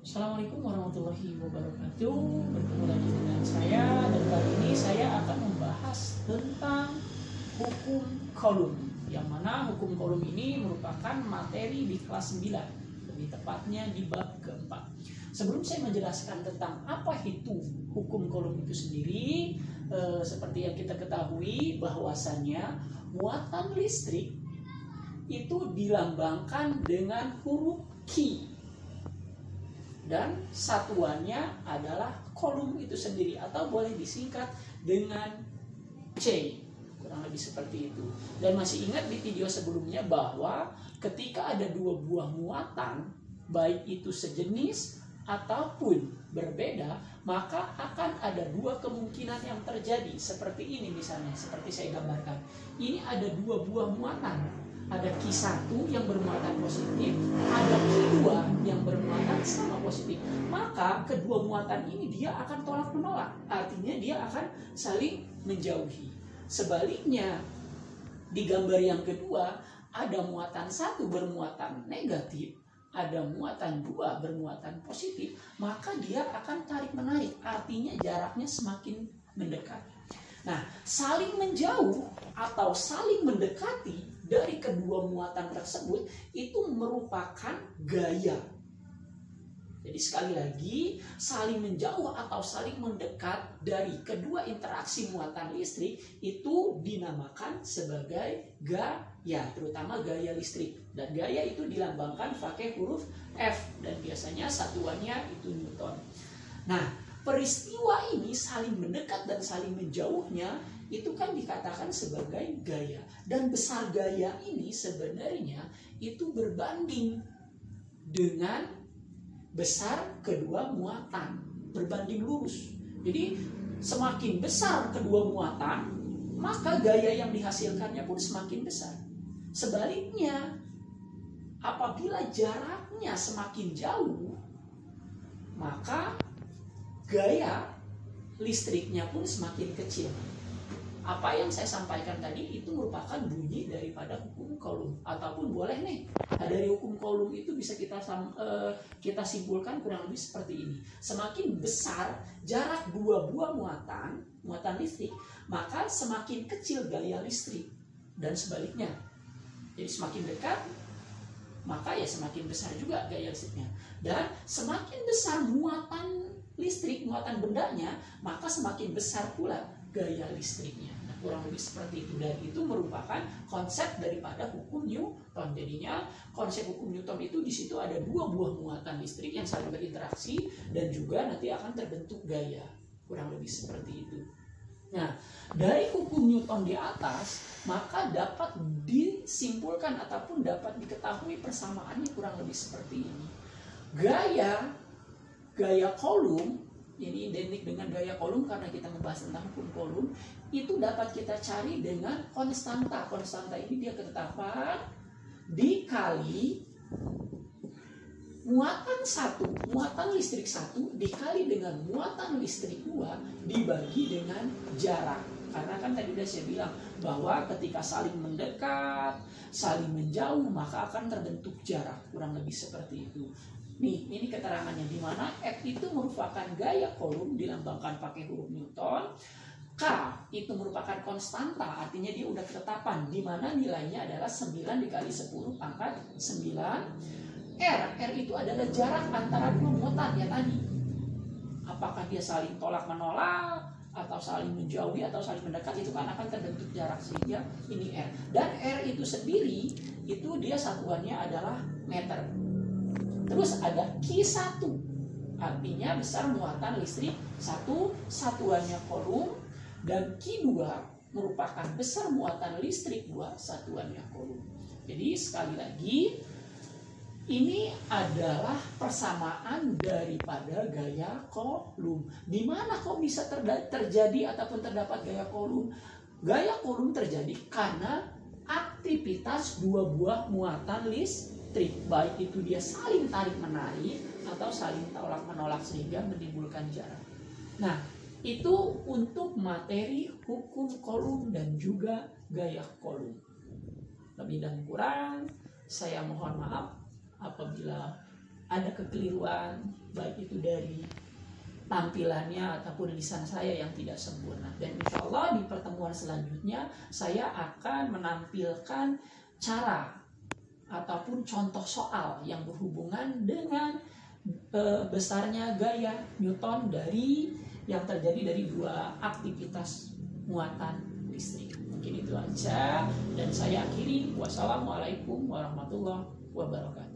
Assalamualaikum warahmatullahi wabarakatuh. Bertemu lagi dengan saya, dan kali ini saya akan membahas tentang hukum kolom. Yang mana hukum kolom ini merupakan materi di kelas 9, lebih tepatnya di bab keempat. Sebelum saya menjelaskan tentang apa itu hukum kolom itu sendiri, seperti yang kita ketahui bahwasannya muatan listrik itu dilambangkan dengan huruf Q. Dan satuannya adalah kolom itu sendiri, atau boleh disingkat dengan C, kurang lebih seperti itu. Dan masih ingat di video sebelumnya bahwa ketika ada dua buah muatan, baik itu sejenis ataupun berbeda, maka akan ada dua kemungkinan yang terjadi. Seperti ini misalnya, seperti saya gambarkan. Ini ada dua buah muatan. Ada Q1 yang bermuatan positif, ada Q2 yang bermuatan sama positif. Maka kedua muatan ini dia akan tolak menolak. Artinya dia akan saling menjauhi. Sebaliknya, di gambar yang kedua ada muatan 1 bermuatan negatif, ada muatan 2 bermuatan positif, maka dia akan tarik menarik. Artinya jaraknya semakin mendekat. Nah, saling menjauh atau saling mendekati dari kedua muatan tersebut itu merupakan gaya. Jadi sekali lagi, saling menjauh atau saling mendekat dari kedua interaksi muatan listrik itu dinamakan sebagai gaya, terutama gaya listrik. Dan gaya itu dilambangkan pakai huruf F, dan biasanya satuannya itu Newton. Nah, peristiwa ini saling mendekat dan saling menjauhnya itu kan dikatakan sebagai gaya. Dan besar gaya ini sebenarnya itu berbanding dengan besar kedua muatan, berbanding lurus. Jadi semakin besar kedua muatan, maka gaya yang dihasilkannya pun semakin besar. Sebaliknya, apabila jaraknya semakin jauh, maka gaya listriknya pun semakin kecil. Apa yang saya sampaikan tadi itu merupakan bunyi daripada hukum kolom, ataupun boleh nih dari hukum kolom itu bisa kita simpulkan kurang lebih seperti ini. Semakin besar jarak dua buah muatan listrik, maka semakin kecil gaya listrik, dan sebaliknya. Jadi semakin dekat, maka ya semakin besar juga gaya listriknya. Dan semakin besar muatan listrik, muatan bendanya, maka semakin besar pula gaya listriknya. Nah, kurang lebih seperti itu. Dan itu merupakan konsep daripada hukum Newton. Jadinya konsep hukum Newton itu di situ ada dua buah muatan listrik yang saling berinteraksi dan juga nanti akan terbentuk gaya. Kurang lebih seperti itu. Nah, dari hukum Newton di atas, maka dapat disimpulkan ataupun dapat diketahui persamaannya kurang lebih seperti ini. Gaya kolom ini identik dengan gaya kolom karena kita membahas tentang hukum kolom. Itu dapat kita cari dengan konstanta. Konstanta ini dia ketetapan dikali muatan 1, muatan listrik 1 dikali dengan muatan listrik 2 dibagi dengan jarak. Karena kan tadi udah saya bilang bahwa ketika saling mendekat, saling menjauh, maka akan terbentuk jarak. Kurang lebih seperti itu. Nih, ini keterangannya, di mana F itu merupakan gaya kolom dilambangkan pakai huruf Newton. K itu merupakan konstanta, artinya dia udah ketetapan, di mana nilainya adalah 9 dikali 10 pangkat 9. R itu adalah jarak antara dua muatan ya tadi. Apakah dia saling tolak menolak, atau saling menjauhi, atau saling mendekat, itu kan akan terbentuk jarak, sehingga ini R. Dan R itu sendiri, itu dia satuannya adalah meter. Terus ada Q1, artinya besar muatan listrik 1, satuannya kolom, dan Q2 merupakan besar muatan listrik 2, satuannya kolom. Jadi sekali lagi, ini adalah persamaan daripada gaya kolom. Di mana kok bisa terjadi ataupun terdapat gaya kolom? Gaya kolom terjadi karena aktivitas dua buah muatan listrik, baik itu dia saling tarik menarik atau saling tolak menolak sehingga menimbulkan jarak. Nah, itu untuk materi hukum kolom dan juga gaya kolom. Lebih dan kurang saya mohon maaf apabila ada kekeliruan baik itu dari tampilannya ataupun lisan saya yang tidak sempurna. Dan insya Allah di pertemuan selanjutnya saya akan menampilkan cara ataupun contoh soal yang berhubungan dengan besarnya gaya Newton dari yang terjadi dari dua aktivitas muatan listrik. Mungkin itu aja dan saya akhiri. Wassalamualaikum warahmatullahi wabarakatuh.